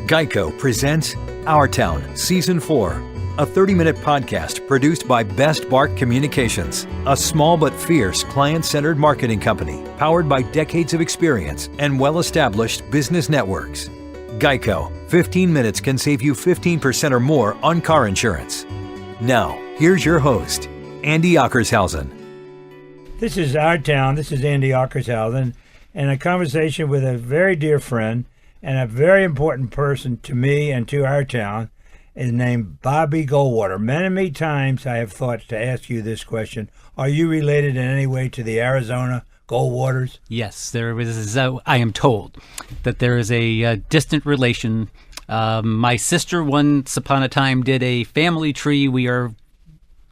Geico presents Our Town, Season 4, a 30-minute podcast produced by Best Bark Communications, a small but fierce client-centered marketing company powered by decades of experience and well-established business networks. Geico, 15 minutes can save you 15% or more on car insurance. Now, here's your host, Andy Ockershausen. This is Our Town. This is Andy Ockershausen, and a conversation with a very dear friend and a very important person to me and to our town is named Bobby Goldwater. Many times I have thought to ask you this question. Are you related in any way to the Arizona Goldwaters? Yes, there is. I am told that there is a distant relation. My sister once upon a time did a family tree.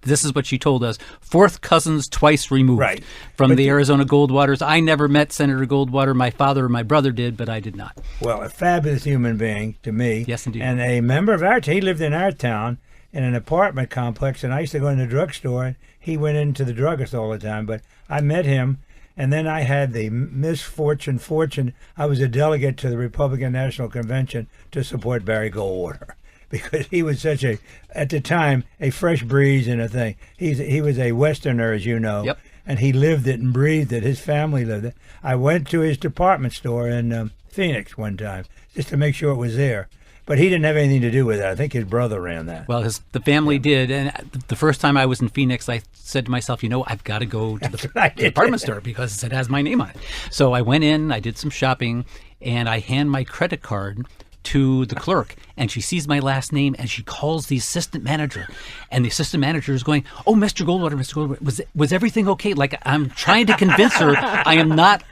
This is what she told us, fourth cousins twice removed from the Arizona Goldwaters. I never met Senator Goldwater. My father and my brother did, but I did not. Well, a fabulous human being to me. Yes, indeed. And a member of our town. He lived in our town in an apartment complex, and I used to go in the drugstore, and he went into the druggist all the time. But I met him, and then I had the fortune, I was a delegate to the Republican National Convention to support Barry Goldwater. Because he was such at the time, a fresh breeze and a thing. He was a Westerner, as you know, and he lived it and breathed it. His family lived it. I went to his department store in Phoenix one time just to make sure it was there. But he didn't have anything to do with it. I think his brother ran that. Well, the family did. And the first time I was in Phoenix, I said to myself, I've got to go to the department store because it has my name on it. So I went in, I did some shopping, and I hand my credit card to the clerk, and she sees my last name, and she calls the assistant manager, and the assistant manager is going, "Oh, Mr. Goldwater, was everything okay?" Like, I'm trying to convince her I am not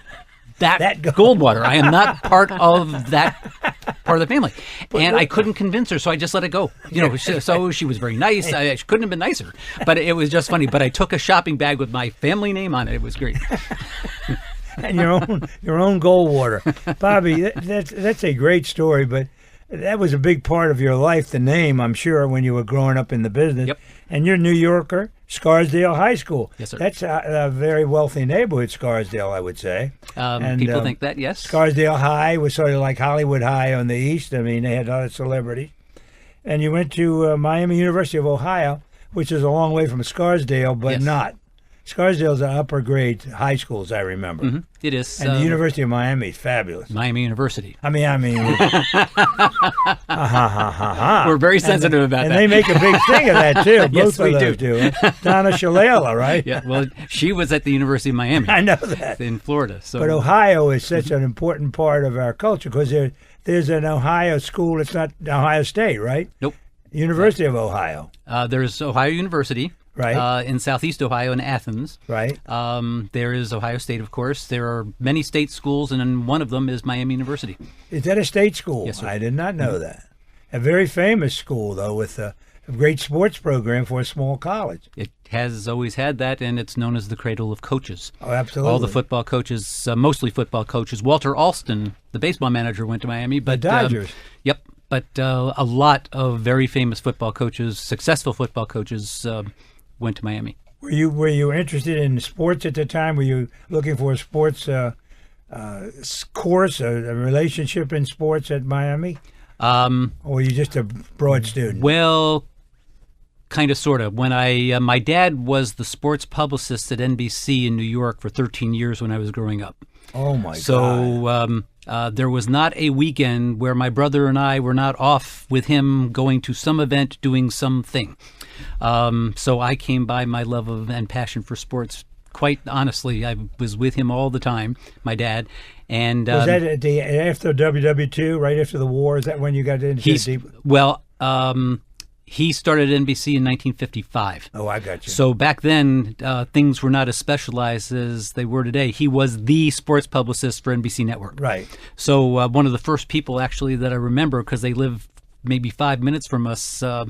that Goldwater. I am not part of that part of the family, and I couldn't convince her, so I just let it go. So she was very nice. She couldn't have been nicer, but it was just funny. But I took a shopping bag with my family name on it. It was great. And your own Goldwater. Bobby, that's a great story, but that was a big part of your life, the name, I'm sure, when you were growing up in the business. Yep. And you're New Yorker, Scarsdale High School. Yes, sir. That's a very wealthy neighborhood, Scarsdale, I would say. People think that, yes. Scarsdale High was sort of like Hollywood High on the east. I mean, they had a lot of celebrities. And you went to Miami University of Ohio, which is a long way from Scarsdale, but not. Scarsdale's an upper grade high school, as I remember. Mm-hmm. It is. And the University of Miami is fabulous. Miami University. I mean. We're very sensitive about that. And they make a big thing of that, too. Yes, Both of those do. Donna Shalala, right? Yeah, well, she was at the University of Miami. I know that. In Florida. So. But Ohio is such an important part of our culture because there's an Ohio school. It's not Ohio State, right? Nope. University of Ohio. There's Ohio University. Right. In Southeast Ohio in Athens. Right. There is Ohio State, of course. There are many state schools, and one of them is Miami University. Is that a state school? Yes, sir. I did not know that. A very famous school, though, with a great sports program for a small college. It has always had that, and it's known as the cradle of coaches. Oh, absolutely. All the football coaches, mostly football coaches. Walter Alston, the baseball manager, went to Miami. But the Dodgers. Yep. But a lot of very famous football coaches, successful football coaches, went to Miami. Were you interested in sports at the time? Were you looking for a sports course, a relationship in sports at Miami? Or were you just a broad student? Well, kind of, sort of. When my dad was the sports publicist at NBC in New York for 13 years when I was growing up. Oh, my God. So there was not a weekend where my brother and I were not off with him going to some event, doing something. So I came by my love of and passion for sports. Quite honestly, I was with him all the time, my dad. And was that after WW2, right after the war? Is that when you got into it deep? Well, he started at NBC in 1955. Oh, I got you. So back then, things were not as specialized as they were today. He was the sports publicist for NBC Network. Right. So one of the first people, actually, that I remember, because they live maybe 5 minutes from us, a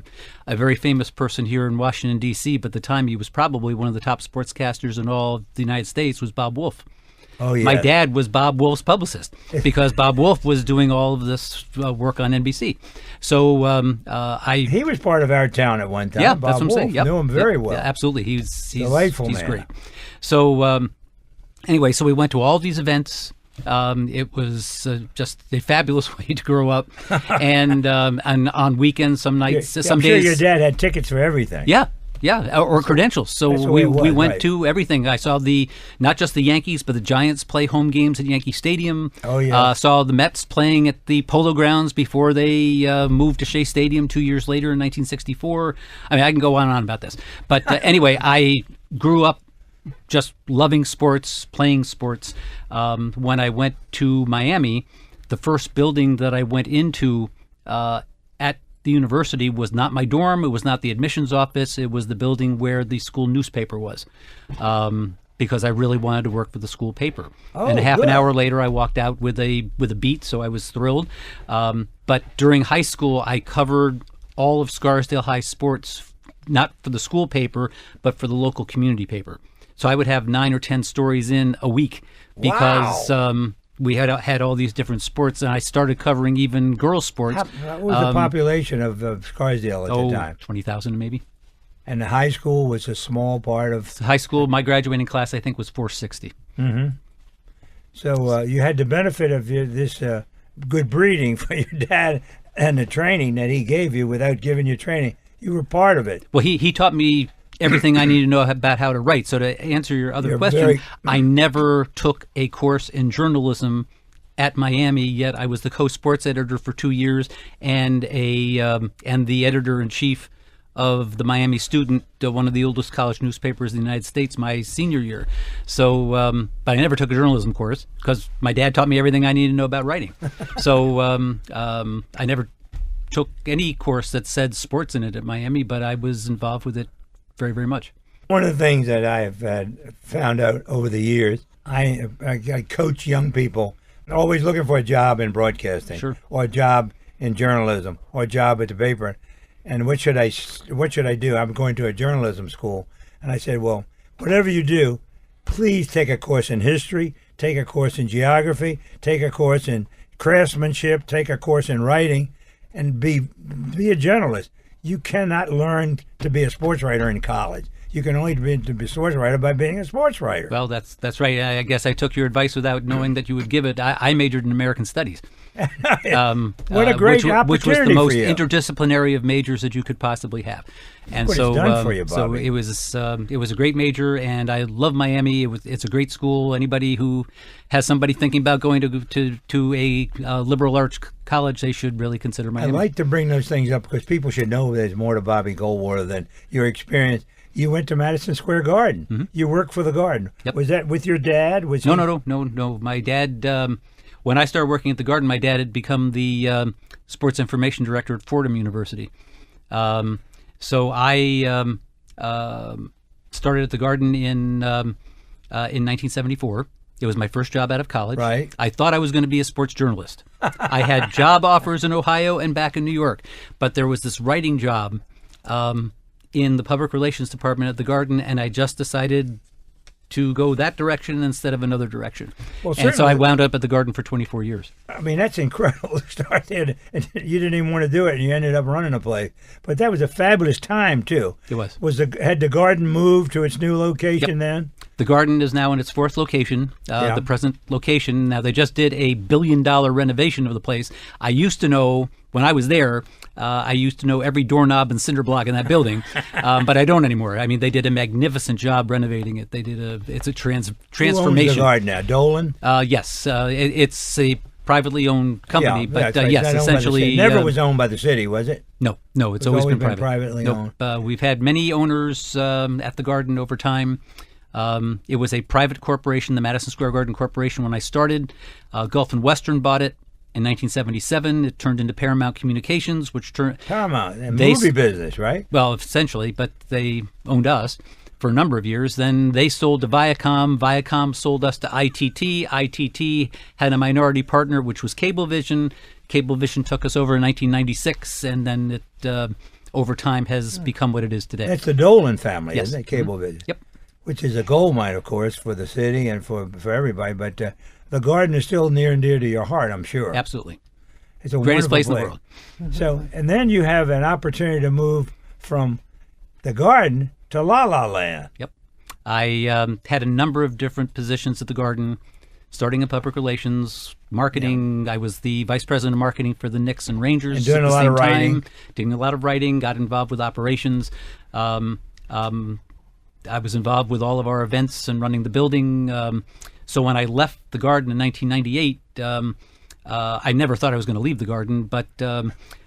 very famous person here in Washington, D.C., but at the time he was probably one of the top sportscasters in all of the United States, was Bob Wolf. Oh, yeah. My dad was Bob Wolf's publicist because Bob Wolf was doing all of this work on NBC. So he was part of our town at one time. Yeah, Bob that's what I'm Wolf. saying. Yep. Knew him very well. Yeah, absolutely. He's delightful he's man. Great. So anyway, so we went to all these events. It was just a fabulous way to grow up. And on weekends, some nights, I'm days. Sure your dad had tickets for everything. Yeah, or credentials. So we went to everything. I saw not just the Yankees, but the Giants play home games at Yankee Stadium. Oh, yeah. Saw the Mets playing at the Polo Grounds before they moved to Shea Stadium 2 years later in 1964. I mean, I can go on and on about this. But anyway, I grew up just loving sports, playing sports. When I went to Miami, the first building that I went into at the university was not my dorm. It was not the admissions office. It was the building where the school newspaper was, because I really wanted to work for the school paper. And half an hour later, I walked out with a beat, so I was thrilled. But during high school, I covered all of Scarsdale High sports, not for the school paper, but for the local community paper. So I would have 9 or 10 stories in a week because we had all these different sports, and I started covering even girls' sports. What was the population of Scarsdale at the time? 20,000 maybe. And the high school was a small part of... High school, my graduating class, I think, was 460. Mm-hmm. So you had the benefit of this good breeding for your dad and the training that he gave you without giving you training. You were part of it. Well, he taught me everything I need to know about how to write. So to answer your other question, I never took a course in journalism at Miami, yet I was the co-sports editor for 2 years and the editor-in-chief of the Miami Student, one of the oldest college newspapers in the United States, my senior year. So, but I never took a journalism course because my dad taught me everything I needed to know about writing. So I never took any course that said sports in it at Miami, but I was involved with it very, very much. One of the things that I have found out over the years, I coach young people, always looking for a job in broadcasting, or a job in journalism, or a job at the paper. And what should I do? I'm going to a journalism school. And I said, well, whatever you do, please take a course in history, take a course in geography, take a course in craftsmanship, take a course in writing, and be a journalist. You cannot learn to be a sports writer in college. You can only be a sports writer by being a sports writer. Well, that's right. I guess I took your advice without knowing that you would give it. I majored in American Studies. What a great opportunity which was the most for you. interdisciplinary of majors that you could possibly have. And what so, it's done for you, Bobby. so it was a great major, and I love Miami. It's a great school. Anybody who has somebody thinking about going to a liberal arts college, they should really consider Miami. I like to bring those things up because people should know there's more to Bobby Goldwater than your experience. You went to Madison Square Garden. Mm-hmm. You worked for the Garden. Yep. Was that with your dad? No. My dad, when I started working at the Garden, my dad had become the sports information director at Fordham University. So I started at the Garden in 1974. It was my first job out of college. Right. I thought I was going to be a sports journalist. I had job offers in Ohio and back in New York, but there was this writing job in the public relations department at the Garden, and I just decided to go that direction instead of another direction. Well, and so I wound up at the Garden for 24 years. I mean, that's incredible to start there. And you didn't even want to do it, and you ended up running a place. But that was a fabulous time, too. It was. Had the Garden moved to its new location then? The Garden is now in its fourth location, the present location. Now, they just did a $1 billion renovation of the place. I used to know, when I was there, I used to know every doorknob and cinder block in that building, but I don't anymore. I mean, they did a magnificent job renovating it. They did it's a transformation. Who owns the Garden now? Dolan? Yes, it's a privately owned company, but right. Yes, essentially. It never was owned by the city, was it? No, it's always been privately owned. We've had many owners at the Garden over time. It was a private corporation, the Madison Square Garden Corporation, when I started. Gulf and Western bought it. In 1977, it turned into Paramount Communications, which turned... Paramount, movie business, right? Well, essentially, but they owned us for a number of years. Then they sold to Viacom. Viacom sold us to ITT. ITT had a minority partner, which was Cablevision. Cablevision took us over in 1996, and then it, over time, has become what it is today. That's the Dolan family, yes. Isn't it? Cablevision. Mm-hmm. Yep. Which is a gold mine, of course, for the city and for everybody, but... the Garden is still near and dear to your heart, I'm sure. Absolutely. It's a greatest place in the world. world. So, and then you have an opportunity to move from the Garden to La La Land. Yep. I had a number of different positions at the Garden. starting in public relations, marketing. I was the vice president of marketing for the Knicks and Rangers. And doing at a the lot same of writing. time. Doing a lot of writing, got involved with operations. I was involved with all of our events and running the building. So when I left the garden in 1998, I never thought I was going to leave the garden, but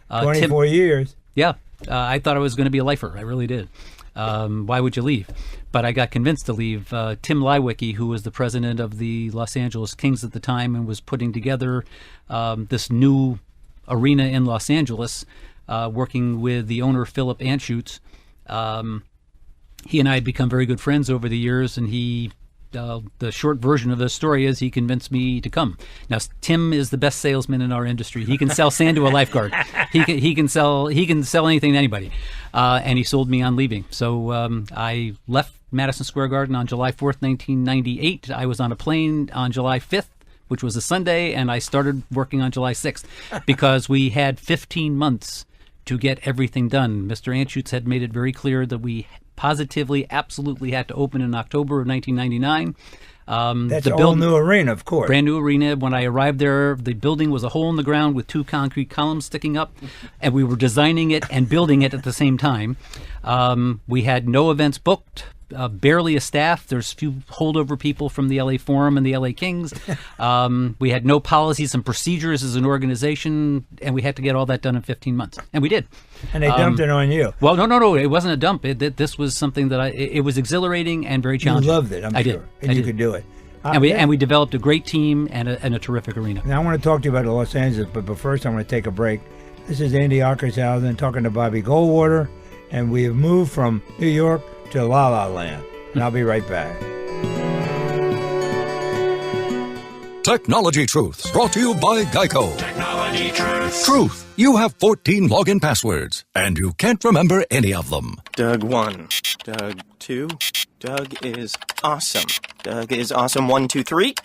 24 years. Yeah, I thought I was going to be a lifer. I really did. Why would you leave? But I got convinced to leave. Tim Leiweke, who was the president of the Los Angeles Kings at the time and was putting together this new arena in Los Angeles, working with the owner, Philip Anschutz. He and I had become very good friends over the years, and the short version of the story is he convinced me to come. Now, Tim is the best salesman in our industry. He can sell sand to a lifeguard. He can sell anything to anybody, and he sold me on leaving. So I left Madison Square Garden on July 4th, 1998. I was on a plane on July 5th, which was a Sunday, and I started working on July 6th because we had 15 months to get everything done. Mr. Anschutz had made it very clear that we positively, absolutely had to open in October of 1999. That's a whole new arena, of course. Brand new arena. When I arrived there, the building was a hole in the ground with 2 concrete columns sticking up, and we were designing it and building it at the same time. We had no events booked. Barely a staff. There's few holdover people from the LA Forum and the LA Kings. We had no policies and procedures as an organization, and we had to get all that done in 15 months. And we did. And they dumped it on you. Well, no. It wasn't a dump. This was something that it was exhilarating and very challenging. You loved it, I'm sure. Did. And you could do it. And we developed a great team and a terrific arena. Now I want to talk to you about Los Angeles, but first I want to take a break. This is Andy Ockershausen talking to Bobby Goldwater, and we have moved from New York to La La Land. And I'll be right back. Technology Truths, brought to you by Geico. Technology Truths. Truth, you have 14 login passwords, and you can't remember any of them. Doug 1. Doug 2. Doug is awesome. Doug is awesome 1, 2, 3.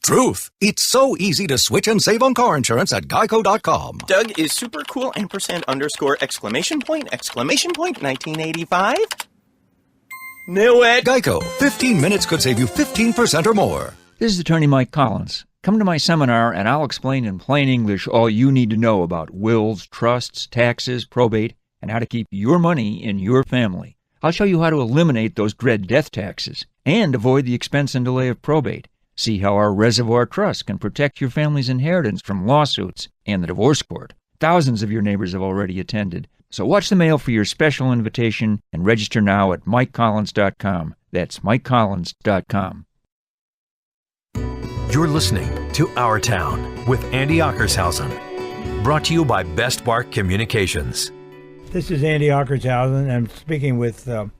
Truth, it's so easy to switch and save on car insurance at Geico.com. Doug is super cool ampersand underscore exclamation point 1985. Knew it. Geico, 15 minutes could save you 15% or more. This is Attorney Mike Collins. Come to my seminar and I'll explain in plain English all you need to know about wills, trusts, taxes, probate, and how to keep your money in your family. I'll show you how to eliminate those dread death taxes and avoid the expense and delay of probate. See how our Reservoir Trust can protect your family's inheritance from lawsuits and the divorce court. Thousands of your neighbors have already attended. So watch the mail for your special invitation and register now at MikeCollins.com. That's MikeCollins.com. You're listening to Our Town with Andy Ockershausen. Brought to you by Best Bark Communications. This is Andy Ockershausen, and I'm speaking with a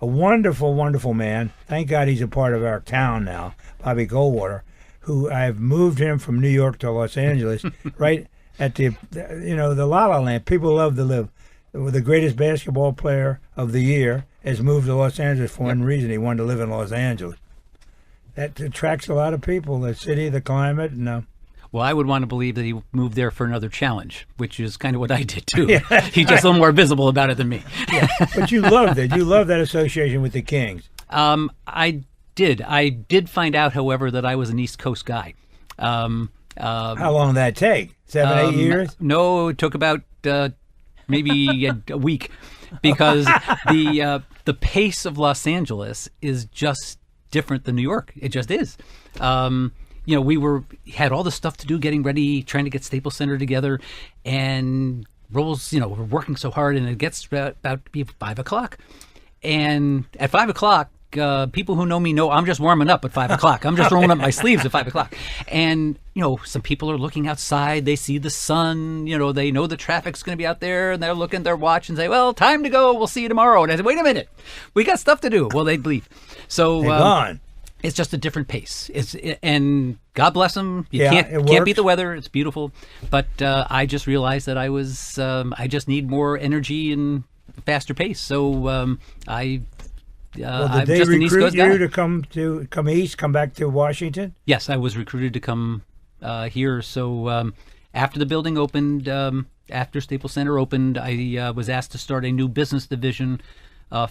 wonderful, wonderful man. Thank God he's a part of our town now, Bobby Goldwater, who I've moved him from New York to Los Angeles, right at the La La Land. People love to live. The greatest basketball player of the year has moved to Los Angeles for one reason. He wanted to live in Los Angeles. That attracts a lot of people, the city, the climate. And, well, I would want to believe that he moved there for another challenge, which is kind of what I did, too. Yeah. He's just a little more visible about it than me. Yeah. But you loved it. You loved that association with the Kings. I did. I did find out, however, that I was an East Coast guy. How long did that take? 7, 8 years? No, it took about maybe a week, because the pace of Los Angeles is just different than New York. It just is. We had all the stuff to do, getting ready, trying to get Staples Center together, and Rolls, we're working so hard, and it gets about to be 5 o'clock. And at 5 o'clock, people who know me know I'm just warming up at 5 o'clock. I'm just rolling up my sleeves at 5 o'clock. And, some people are looking outside. They see the sun. They know the traffic's going to be out there, and they're looking at their watch and say, well, time to go. We'll see you tomorrow. And I said, wait a minute. We got stuff to do. Well, they'd leave. So they're gone. It's just a different pace. And God bless them. You Yeah, can't beat the weather. It's beautiful. But I just realized that I just need more energy and faster pace. So I'm did they just an East recruit Coast guy. you to come east, come back to Washington? Yes, I was recruited to come here. So after the building opened, after Staples Center opened, I was asked to start a new business division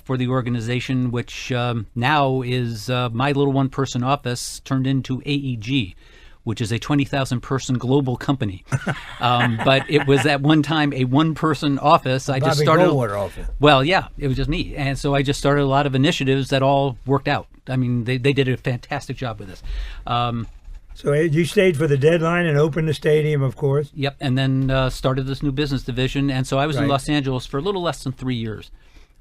for the organization, which now is my little one-person office turned into AEG, which is a 20,000-person global company. But it was at one time a one-person office. I just started Goldwater office. Well, yeah, it was just me. And so I just started a lot of initiatives that all worked out. I mean, they did a fantastic job with this. So you stayed for the deadline and opened the stadium, of course? Yep, and then started this new business division. And so I was in Los Angeles for a little less than 3 years.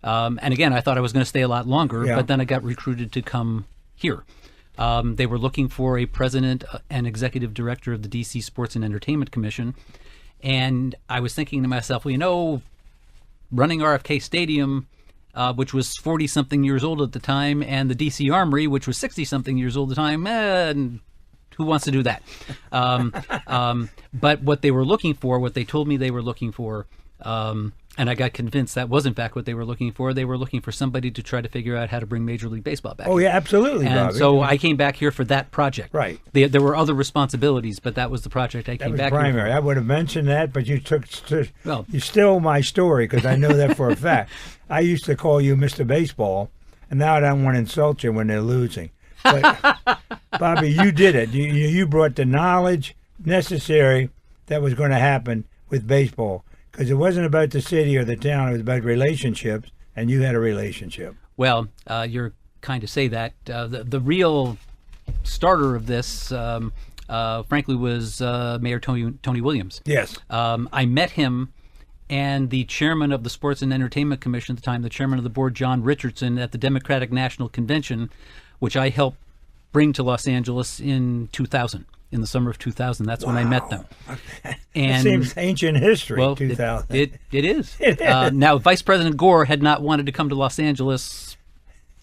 And again, I thought I was going to stay a lot longer, but then I got recruited to come here. They were looking for a president and executive director of the DC Sports and Entertainment Commission. And I was thinking to myself, well, running RFK Stadium, which was 40-something years old at the time, and the DC Armory, which was 60-something years old at the time, who wants to do that? But what they were looking for, what they told me they were looking for, and I got convinced that was in fact what they were looking for. They were looking for somebody to try to figure out how to bring Major League Baseball back. Oh, yeah, absolutely, and Bobby. so I came back here for that project. Right. There were other responsibilities, but that was the project I came back primary. here for. I would have mentioned that, but you stole my story because I know that for a fact. I used to call you Mr. Baseball, and now I don't want to insult you when they're losing. But, Bobby, you did it. You brought the knowledge necessary that was going to happen with baseball. Because it wasn't about the city or the town, it was about relationships, and you had a relationship. Well, you're kind to say that. The real starter of this, frankly, was Mayor Tony Williams. Yes. I met him and the chairman of the Sports and Entertainment Commission at the time, the chairman of the board, John Richardson, at the Democratic National Convention, which I helped bring to Los Angeles in 2000. In the summer of 2000, that's when I met them. And it seems ancient history. Well, 2000. It is. Now, Vice President Gore had not wanted to come to Los Angeles.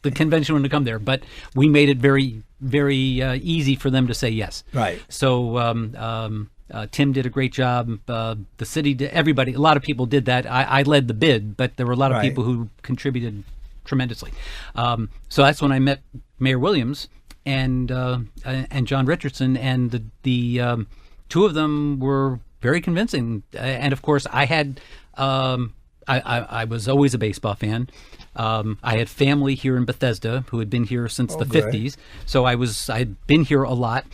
The convention wanted to come there, but we made it very, very easy for them to say yes. Right. So Tim did a great job. The city did. Everybody, a lot of people did that. I led the bid, but there were a lot of people who contributed tremendously. So that's when I met Mayor Williams and John Richardson, and the two of them were very convincing. And of course, I had I was always a baseball fan. I had family here in Bethesda who had been here since the 50s, so I'd been here a lot.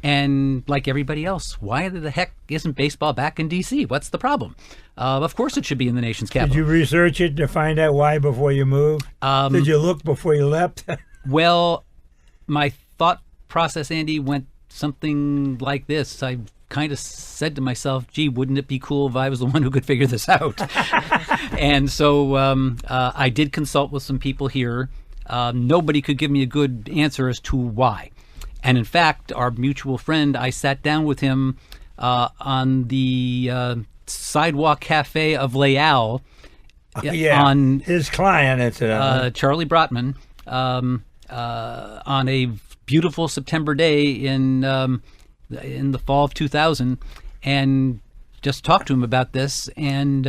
And like everybody else, why the heck isn't baseball back in DC? What's the problem? Of course, it should be in the nation's capital. Did you research it to find out why before you moved? Did you look before you left? Well, my thought process, Andy, went something like this. I kind of said to myself, gee, wouldn't it be cool if I was the one who could figure this out? And so I did consult with some people here. Nobody could give me a good answer as to why. And in fact, our mutual friend, I sat down with him on the sidewalk cafe of Leal. On his client, incidentally. Charlie Brotman. On a beautiful September day in the fall of 2000, and just talked to him about this, and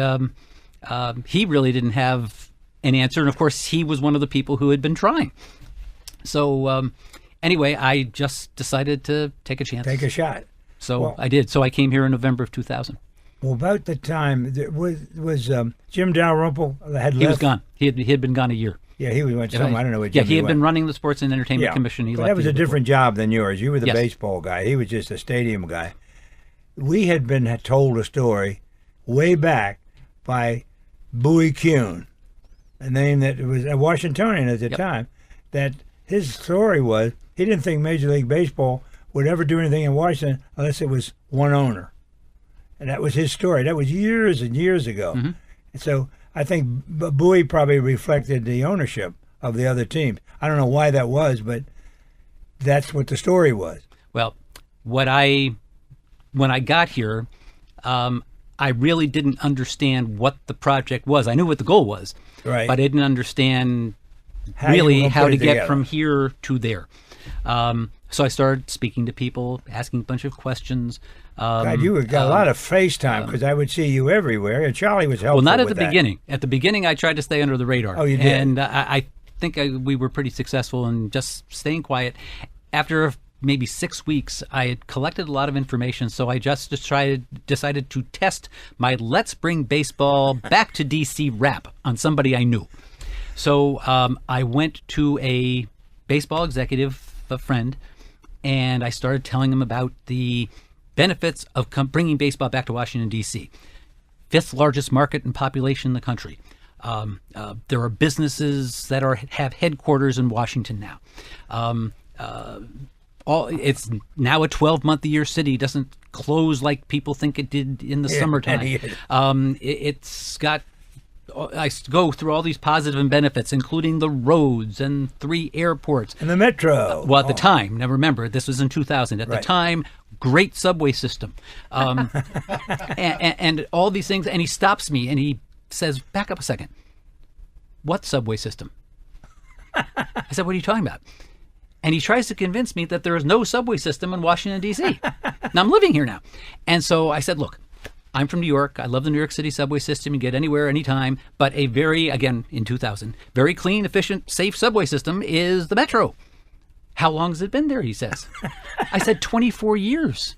he really didn't have an answer, and of course he was one of the people who had been trying. So anyway, I just decided to take a chance. Take a shot. So I did. So I came here in November of 2000. Well, about the time, was Jim Dalrymple had left? He was gone. He had been gone a year. Yeah, he went somewhere. I don't know what. Yeah, he had been running the Sports and Entertainment Commission. But that was a different job than yours. You were the baseball guy. He was just a stadium guy. We had been told a story way back by Bowie Kuhn, a name that was a Washingtonian at the time, that his story was he didn't think Major League Baseball would ever do anything in Washington unless it was one owner. And that was his story. That was years and years ago. Mm-hmm. And so I think Bowie probably reflected the ownership of the other teams. I don't know why that was, but that's what the story was. Well, when I got here, I really didn't understand what the project was. I knew what the goal was, but I didn't understand how to get from here to there. So I started speaking to people, asking a bunch of questions. God, you got a lot of FaceTime because I would see you everywhere, and Charlie was helpful. Well, not at with the beginning. At the beginning, I tried to stay under the radar. Oh, you did? And I think we were pretty successful in just staying quiet. After maybe 6 weeks, I had collected a lot of information, so I just decided to test my Let's Bring Baseball Back to DC rap on somebody I knew. So I went to a baseball executive, a friend, and I started telling him about the benefits of bringing baseball back to Washington, D.C., fifth largest market and population in the country. There are businesses that have headquarters in Washington now. It's now a 12-month-a-year city. It doesn't close like people think it did in the summertime. It's got. I go through all these positive benefits, including the roads and 3 airports. And the metro. Well, at the time, now remember, this was in 2000. At the time, great subway system. And all these things. And he stops me and he says, back up a second. What subway system? I said, what are you talking about? And he tries to convince me that there is no subway system in Washington, D.C. Now, I'm living here now. And so I said, look, I'm from New York. I love the New York City subway system. You get anywhere, anytime. But a very, again, in 2000, very clean, efficient, safe subway system is the metro. How long has it been there, he says. I said, 24 years.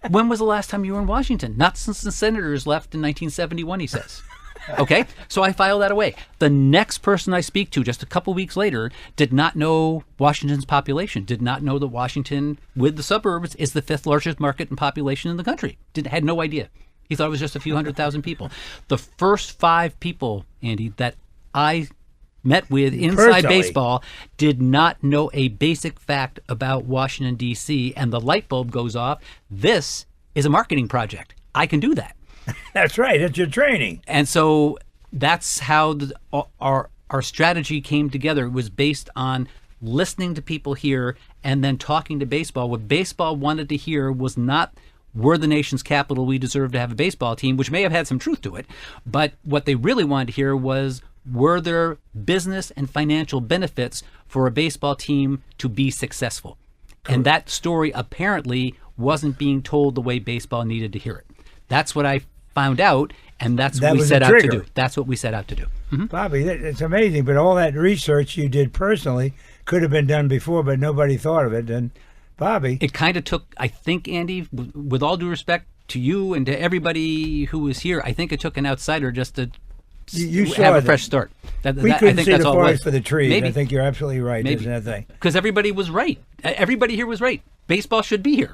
When was the last time you were in Washington? Not since the senators left in 1971, he says. Okay, so I file that away. The next person I speak to just a couple weeks later did not know Washington's population, did not know that Washington, with the suburbs, is the 5th largest market and population in the country. Had no idea. He thought it was just a few 100,000 people. The first 5 people, Andy, that I met with inside baseball did not know a basic fact about Washington, D.C., and the light bulb goes off. This is a marketing project. I can do that. That's right. It's your training. And so that's how our strategy came together. It was based on listening to people here and then talking to baseball. What baseball wanted to hear was not, we're the nation's capital, we deserve to have a baseball team, which may have had some truth to it. But what they really wanted to hear was, were there business and financial benefits for a baseball team to be successful? Correct. And that story apparently wasn't being told the way baseball needed to hear it. That's what I found out, and that's what we set out to do. That's what we set out to do. Mm-hmm. Bobby, it's amazing, but all that research you did personally could have been done before, but nobody thought of it. And Bobby, it kind of took, I think, Andy, with all due respect to you and to everybody who was here, I think it took an outsider just to have a fresh start. We couldn't see the forest for the trees. Maybe. I think you're absolutely right. Maybe. Isn't that thing? Because everybody was right. Everybody here was right. Baseball should be here.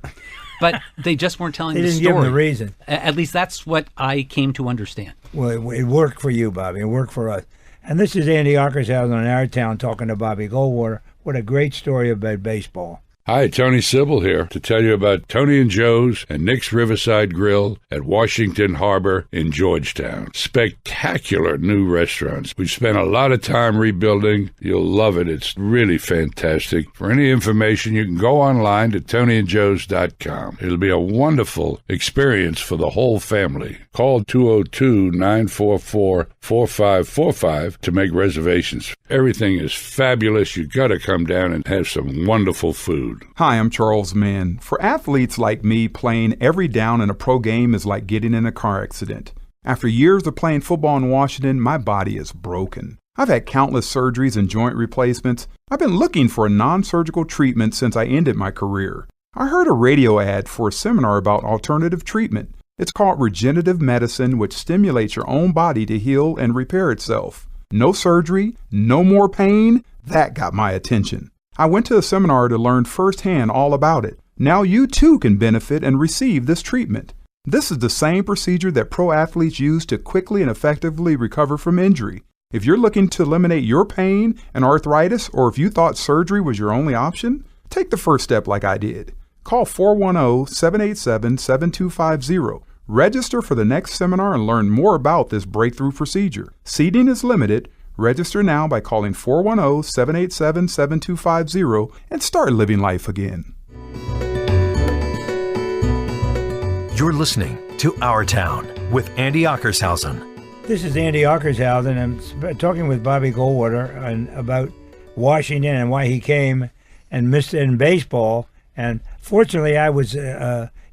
But they just weren't telling the story. They didn't give them the reason. At least that's what I came to understand. Well, it worked for you, Bobby. It worked for us. And this is Andy Ockershausen on Our Town talking to Bobby Goldwater. What a great story about baseball. Hi, Tony Sybil here to tell you about Tony and Joe's and Nick's Riverside Grill at Washington Harbor in Georgetown. Spectacular new restaurants. We've spent a lot of time rebuilding. You'll love it. It's really fantastic. For any information, you can go online to tonyandjoes.com. It'll be a wonderful experience for the whole family. Call 202-944-4545 to make reservations. Everything is fabulous. You've got to come down and have some wonderful food. Hi, I'm Charles Mann. For athletes like me, playing every down in a pro game is like getting in a car accident. After years of playing football in Washington, my body is broken. I've had countless surgeries and joint replacements. I've been looking for a non-surgical treatment since I ended my career. I heard a radio ad for a seminar about alternative treatment. It's called Regenerative Medicine, which stimulates your own body to heal and repair itself. No surgery, no more pain. That got my attention. I went to a seminar to learn firsthand all about it. Now you too can benefit and receive this treatment. This is the same procedure that pro athletes use to quickly and effectively recover from injury. If you're looking to eliminate your pain and arthritis, or if you thought surgery was your only option, take the first step like I did. Call 410-787-7250. Register for the next seminar and learn more about this breakthrough procedure. Seating is limited. Register now by calling 410-787-7250 and start living life again. You're listening to Our Town with Andy Ockershausen. This is Andy Ockershausen. I'm talking with Bobby Goldwater about Washington and why he came and missed it in baseball. And fortunately, I was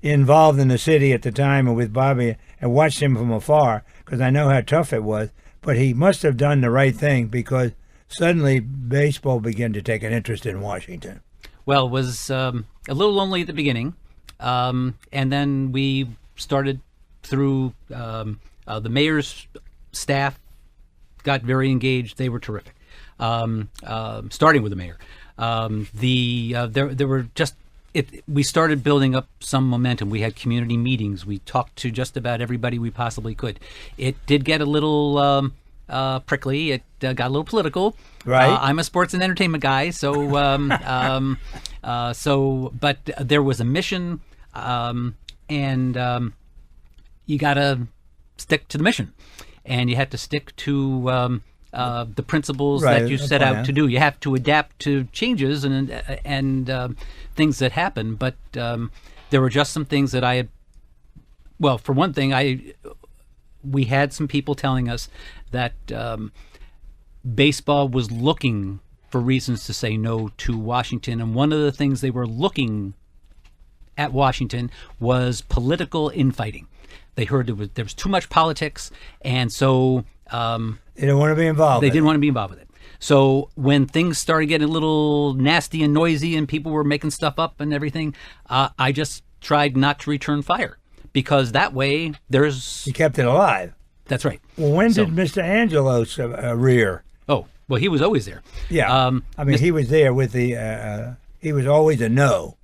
involved in the city at the time and with Bobby and watched him from afar because I know how tough it was. But he must have done the right thing because suddenly baseball began to take an interest in Washington. Well, it was a little lonely at the beginning. And then we started through the mayor's staff, got very engaged. They were terrific. starting with the mayor. There were just we started building up some momentum. We had community meetings. We talked to just about everybody we possibly could. It did get a little prickly. It got a little political. Right. I'm a sports and entertainment guy, so but there was a mission, and you got to stick to the mission, and you had to stick to the principles that you set out to do. You have to adapt to changes and things that happen. But there were just some things that I had. Well, for one thing, we had some people telling us that baseball was looking for reasons to say no to Washington, and one of the things they were looking at Washington was political infighting. They heard there was too much politics, and so they didn't want to be involved. They didn't want to be involved with it. So when things started getting a little nasty and noisy, and people were making stuff up and everything, I just tried not to return fire, because that way you kept it alive. That's right. Well, when did Mr. Angelos rear? Oh, well, he was always there. Yeah. He was there with the. He was always a no.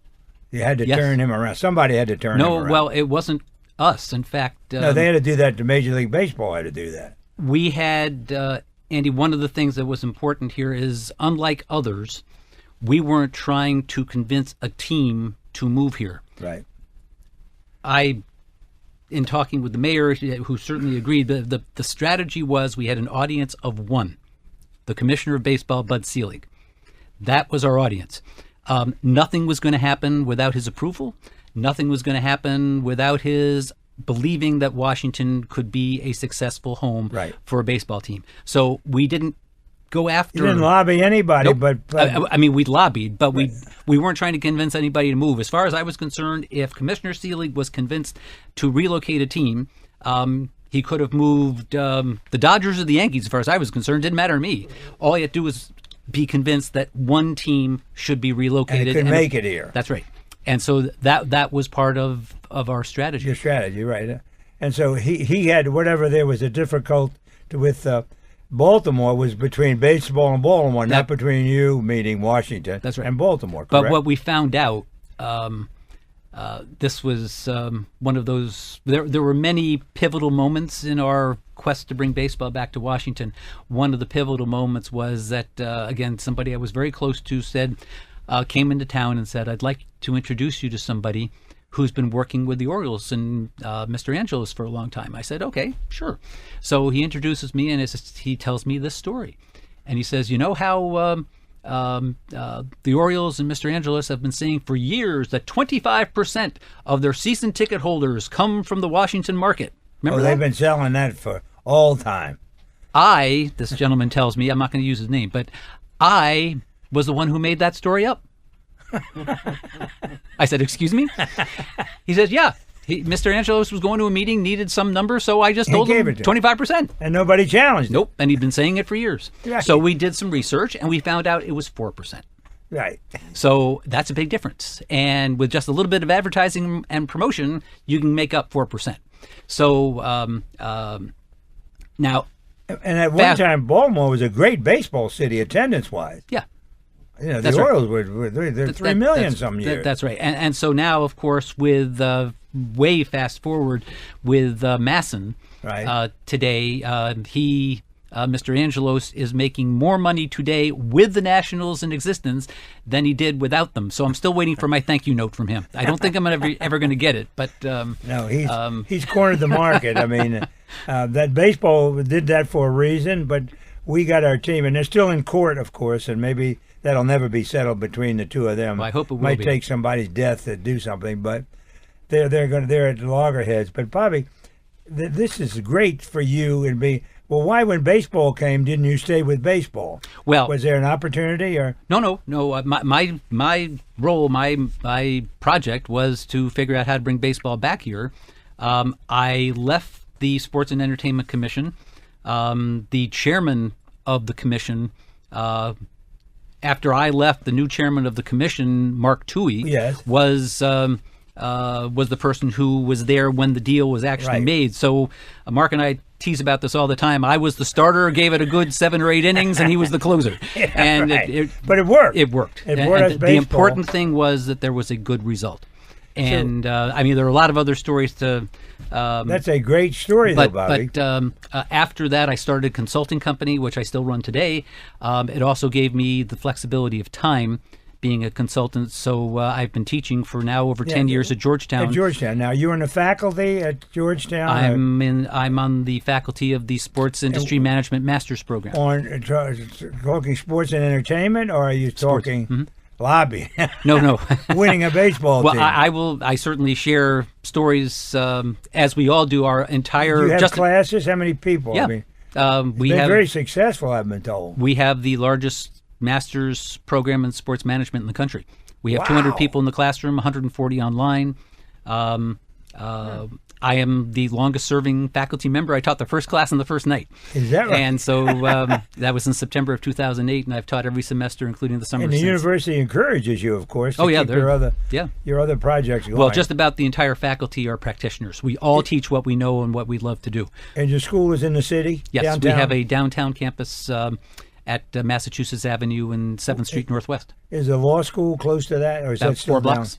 You had to turn him around. Somebody had to turn him around. No, well, it wasn't us. In fact, no, they had to do that. The Major League Baseball had to do that. We had, Andy, one of the things that was important here is, unlike others, we weren't trying to convince a team to move here. Right. In talking with the mayor, who certainly agreed, the strategy was we had an audience of one, the Commissioner of Baseball, Bud Selig. That was our audience. Nothing was going to happen without his approval. Nothing was going to happen without his believing that Washington could be a successful home for a baseball team. So we didn't go after. You didn't lobby anybody, nope. but I mean, we lobbied, but we weren't trying to convince anybody to move. As far as I was concerned, if Commissioner Selig was convinced to relocate a team, he could have moved the Dodgers or the Yankees. As far as I was concerned, didn't matter to me. All he had to do was be convinced that one team should be relocated. And it could make it here. That's right. And so that was part of our strategy. Your strategy, right. And so he had whatever there was a difficult with Baltimore was between baseball and Baltimore, not between you, meaning Washington, that's right, and Baltimore, correct? But what we found out, this was one of those, there were many pivotal moments in our quest to bring baseball back to Washington. One of the pivotal moments was that, again, somebody I was very close to came into town and said, I'd like to introduce you to somebody who's been working with the Orioles and Mr. Angelos for a long time. I said, okay, sure. So he introduces me, and he tells me this story. And he says, you know how the Orioles and Mr. Angelos have been saying for years that 25% of their season ticket holders come from the Washington market. Remember they've been selling that for all time. This gentleman tells me, I'm not going to use his name, but I was the one who made that story up. I said, excuse me? He says, yeah. Mr. Angelos was going to a meeting, needed some number, so I just told him 25%. And nobody challenged it. Nope, and he'd been saying it for years. Right. So we did some research, and we found out it was 4%. Right. So that's a big difference. And with just a little bit of advertising and promotion, you can make up 4%. So now... And at one time, Baltimore was a great baseball city, attendance-wise. Yeah. You know, the Orioles were 3 million some years. That's right. And so now, of course, with way fast forward with Masson, today, Mr. Angelos is making more money today with the Nationals in existence than he did without them. So I'm still waiting for my thank you note from him. I don't think I'm ever going to get it, but no, he's cornered the market. I mean, that baseball did that for a reason, but we got our team, and they're still in court, of course, and maybe that'll never be settled between the two of them. Well, I hope it will Might be. take somebody's death to do something, but they're at loggerheads. But Bobby, this is great for you and me. Well, why, when baseball came, didn't you stay with baseball? Well, was there an opportunity, or no? My role, my project was to figure out how to bring baseball back here. I left the Sports and Entertainment Commission. The chairman of the commission, after I left, the new chairman of the commission, Mark Toohey, yes, was was the person who was there when the deal was actually made. So Mark and I tease about this all the time. I was the starter, gave it a good 7 or 8 innings, and he was the closer. But it worked. It worked. The important thing was that there was a good result. And I mean, there are a lot of other stories to. That's a great story, though, Bobby. But after that, I started a consulting company, which I still run today. It also gave me the flexibility of time, being a consultant. So I've been teaching for now over 10 years at Georgetown. At Georgetown. Now, you're in the faculty at Georgetown? I'm on the faculty of the Sports Industry Management Master's Program. Talking sports and entertainment, or are you talking lobby? No. Winning a baseball team. Well, I certainly share stories, as we all do, our entire... Do you have classes? How many people? Yeah. I mean, we have very successful, I've been told. We have the largest master's program in sports management in the country. We have 200 people in the classroom, 140 online. I am the longest serving faculty member. I taught the first class on the first night. Is that right? And so that was in September of 2008, and I've taught every semester, including the summer. And the university encourages you, of course, to keep your other projects going. Well, just about the entire faculty are practitioners. We all teach what we know and what we love to do. And your school is in the city? Yes, downtown? We have a downtown campus at Massachusetts Avenue and 7th Street Northwest. Is the law school close to that, or is that still 4 blocks?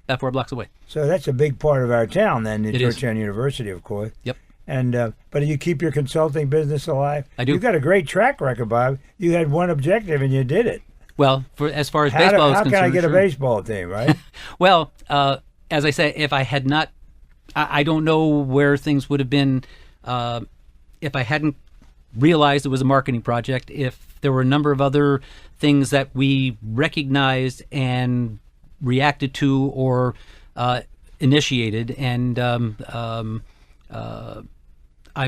About 4 blocks away. So that's a big part of our town, then, at Georgetown University, of course. Yep. And but you keep your consulting business alive? I do. You've got a great track record, Bob. You had one objective, and you did it. Well, as far as baseball is concerned... How can I get a baseball team, right? Well, as I say, if I had not... I don't know where things would have been if I hadn't realized it was a marketing project, if there were a number of other things that we recognized and reacted to or initiated, and I'm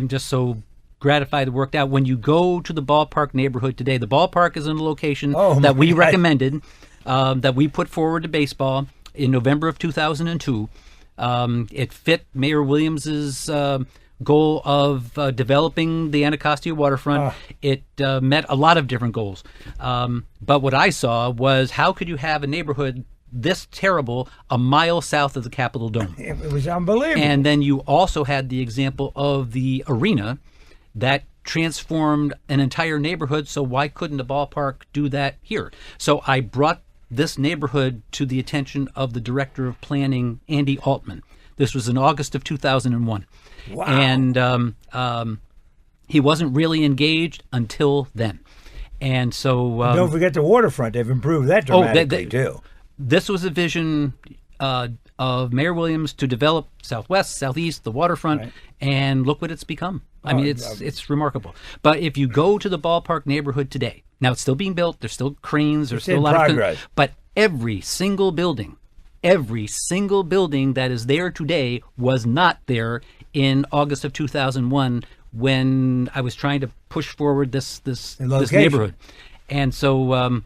just so gratified it worked out. When you go to the Ballpark neighborhood today, the ballpark is in a location that we recommended, that we put forward to baseball in November of 2002. It fit Mayor Williams's goal of developing the Anacostia waterfront. It met a lot of different goals. But what I saw was, how could you have a neighborhood this terrible a mile south of the Capitol Dome? It was unbelievable. And then you also had the example of the arena that transformed an entire neighborhood. So why couldn't the ballpark do that here? So I brought this neighborhood to the attention of the director of planning, Andy Altman. This was in August of 2001. Wow. And he wasn't really engaged until then. And so... don't forget the waterfront. They've improved that dramatically, too. This was a vision of Mayor Williams to develop Southwest, Southeast, the waterfront, and look what it's become. I mean, it's remarkable. But if you go to the Ballpark neighborhood today, now it's still being built, there's still cranes, there's still a lot of progress. But every single building that is there today was not there in August of 2001 when I was trying to push forward this neighborhood. And so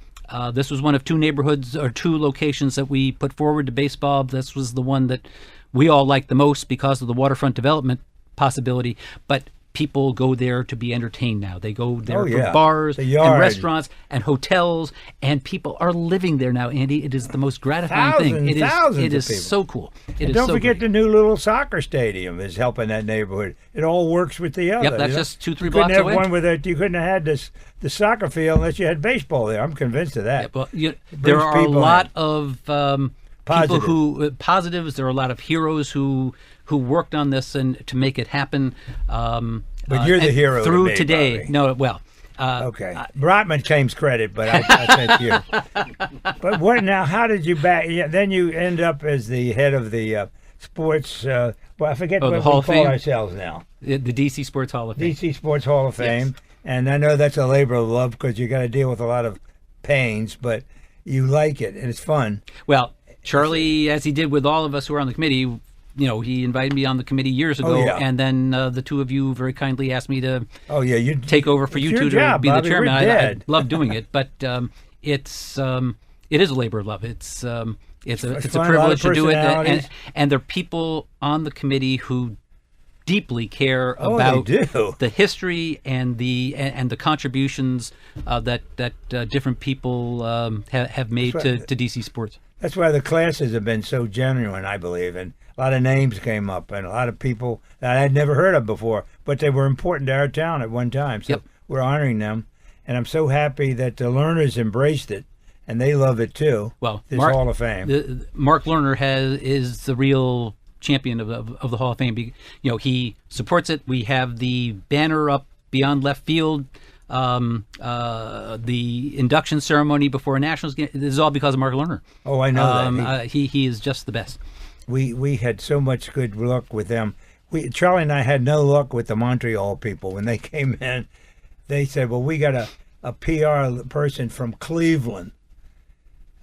this was one of 2 neighborhoods or 2 locations that we put forward to baseball. This was the one that we all liked the most because of the waterfront development possibility. But people go there to be entertained now. They go there for bars and restaurants and hotels, and people are living there now, Andy. It is the most gratifying thing. It is so cool. Don't forget the new little soccer stadium is helping that neighborhood. It all works with the other. Yep, that's just 2-3 blocks away. You couldn't have one with it. You couldn't have had the soccer field unless you had baseball there. I'm convinced of that. Yeah, well, there are a lot of people who positives. There are a lot of heroes who worked on this and to make it happen. But you're the hero through to me, today. Bobby. No, well. Okay. Brotman claims credit, but I said you. But what now? How did you back? Yeah, then you end up as the head of the sports. Well, I forget what we call ourselves now. The DC Sports Hall of Fame. DC Sports Hall of Fame, yes. And I know that's a labor of love because you got to deal with a lot of pains, but you like it and it's fun. Well, Charlie, as he did with all of us who are on the committee, he invited me on the committee years ago, and then the 2 of you very kindly asked me to take over for you two to be the chairman. I love doing it, but it is a labor of love. It's a privilege to do it, and there are people on the committee who deeply care about the history and the contributions that different people have made to DC sports. That's why the classes have been so genuine, I believe, and a lot of names came up and a lot of people that I had never heard of before, but they were important to our town at one time. So we're honoring them, and I'm so happy that the learners embraced it, and they love it too. Well, this Hall of Fame. Mark Lerner is the real champion of the Hall of Fame. He supports it. We have the banner up beyond left field. The induction ceremony before a Nationals game, this is all because of Mark Lerner. Oh, I know that. He is just the best. We had so much good luck with them. Charlie and I had no luck with the Montreal people. When they came in, they said, well, we got a PR person from Cleveland.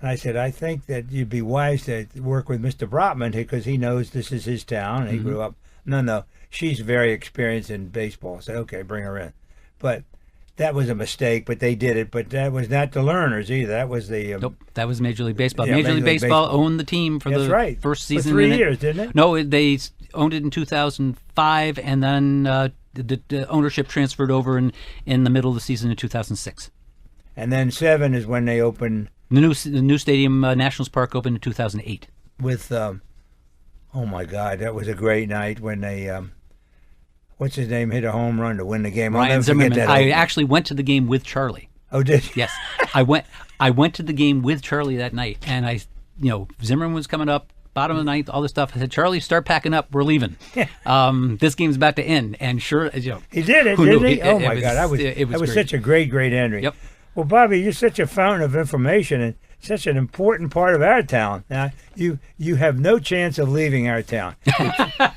And I said, I think that you'd be wise to work with Mr. Brotman because he knows this is his town and he grew up. No, she's very experienced in baseball. I said, okay, bring her in. But that was a mistake, but they did it. But that was not the learners either. That was the... nope, that was Major League Baseball. Yeah, Major League Baseball owned the team for the first season. For 3 years, didn't it? No, they owned it in 2005, and then the ownership transferred over in the middle of the season in 2006. And then 7 is when they opened... The new stadium, Nationals Park, opened in 2008. With, oh my God, that was a great night when they... what's his name hit a home run to win the game. Ryan Zimmerman. I actually went to the game with Charlie. Oh, did you? Yes, I went to the game with Charlie that night, and Zimmerman was coming up, bottom of the ninth, all this stuff. I said, Charlie, start packing up. We're leaving. This game's about to end, and sure, he did it, didn't he? Oh my God, that was such a great ending. Yep. Well, Bobby, you're such a fountain of information and such an important part of our town. Now, you have no chance of leaving our town.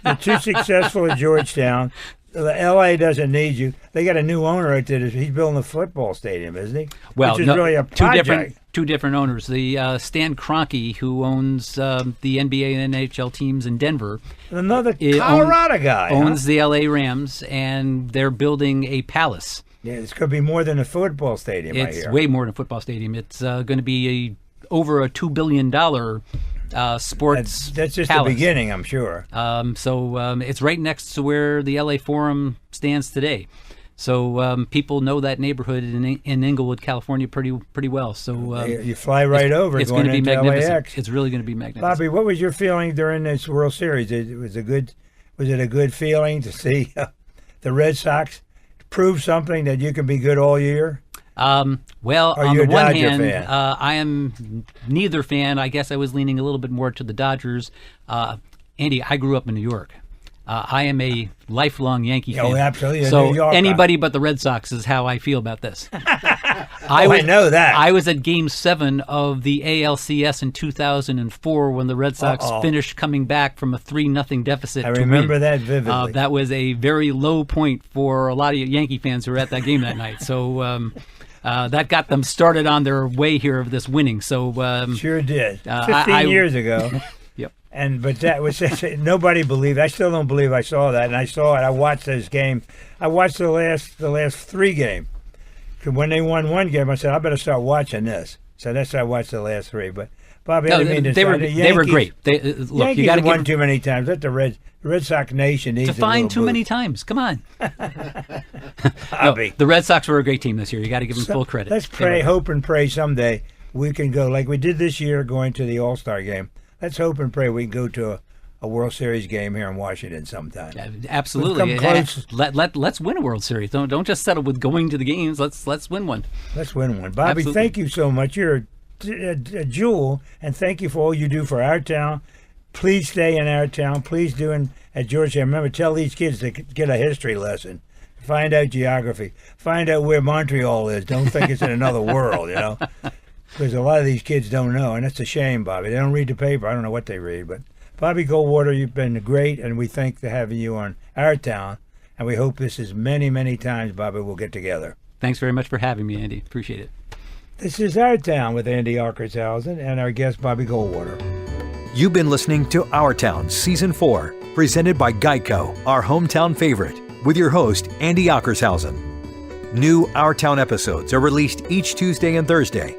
You're too successful at Georgetown. L.A. doesn't need you. They got a new owner out there. He's building a football stadium, isn't he? Well, which is really a project. Two different owners. The Stan Kroenke, who owns the NBA and NHL teams in Denver. Another Colorado guy. Owns the L.A. Rams, and they're building a palace. Yeah, it's going to be more than a football stadium, I hear. It's way more than a football stadium. It's going to be over a $2 billion sports That's just palace. The beginning, I'm sure. So it's right next to where the LA Forum stands today. So people know that neighborhood in Inglewood, California, pretty well. So you fly right over. It's going to be magnificent. LAX. It's really going to be magnificent. Bobby, what was your feeling during this World Series? Was it a good feeling to see the Red Sox prove something that you can be good all year? Well, Are on you the a one Dodger hand, fan? I am neither fan. I guess I was leaning a little bit more to the Dodgers. Andy, I grew up in New York. I am a lifelong Yankee fan. Oh, absolutely. So anybody but the Red Sox is how I feel about this. I know that. I was at Game 7 of the ALCS in 2004 when the Red Sox finished coming back from a 3-0 deficit. I remember that vividly. That was a very low point for a lot of Yankee fans who were at that game that night. So that got them started on their way here of this winning. So sure did. 15 years ago. Yep. But that was nobody believed. I still don't believe I saw that, and I saw it. I watched this game. I watched the last 3 games. When they won 1 game, I said I better start watching this. So that's why I watched the last 3. But Bobby, I didn't mean to they were great. Look, Yankees you got to won too many times. Let the Red Sox Nation needs define too boost. many times. Come on. Bobby, the Red Sox were a great team this year. You got to give them full credit. Let's pray, hope, and pray someday we can go like we did this year, going to the All-Star game. Let's hope and pray we can go to a World Series game here in Washington sometime. Absolutely. Close. Let's win a World Series. Don't just settle with going to the games. Let's win one. Let's win one. Bobby, Absolutely. Thank you so much. You're a jewel, and thank you for all you do for our town. Please stay in our town. Please do at Georgetown. Remember, tell these kids to get a history lesson. Find out geography. Find out where Montreal is. Don't think it's in another world, Because a lot of these kids don't know, and that's a shame, Bobby. They don't read the paper. I don't know what they read, but Bobby Goldwater, you've been great, and we thank for having you on our town, and we hope this is many, many times, Bobby, we'll get together. Thanks very much for having me, Andy. Appreciate it. This is Our Town with Andy Ockershausen and our guest, Bobby Goldwater. You've been listening to Our Town Season 4, presented by Geico, our hometown favorite, with your host, Andy Ockershausen. New Our Town episodes are released each Tuesday and Thursday.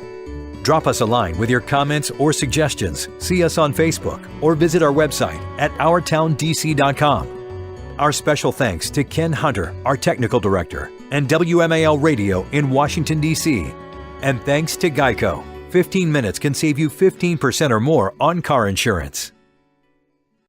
Drop us a line with your comments or suggestions. See us on Facebook or visit our website at OurTownDC.com. Our special thanks to Ken Hunter, our technical director, and WMAL Radio in Washington, D.C. And thanks to Geico 15 minutes can save you 15% or more on car insurance.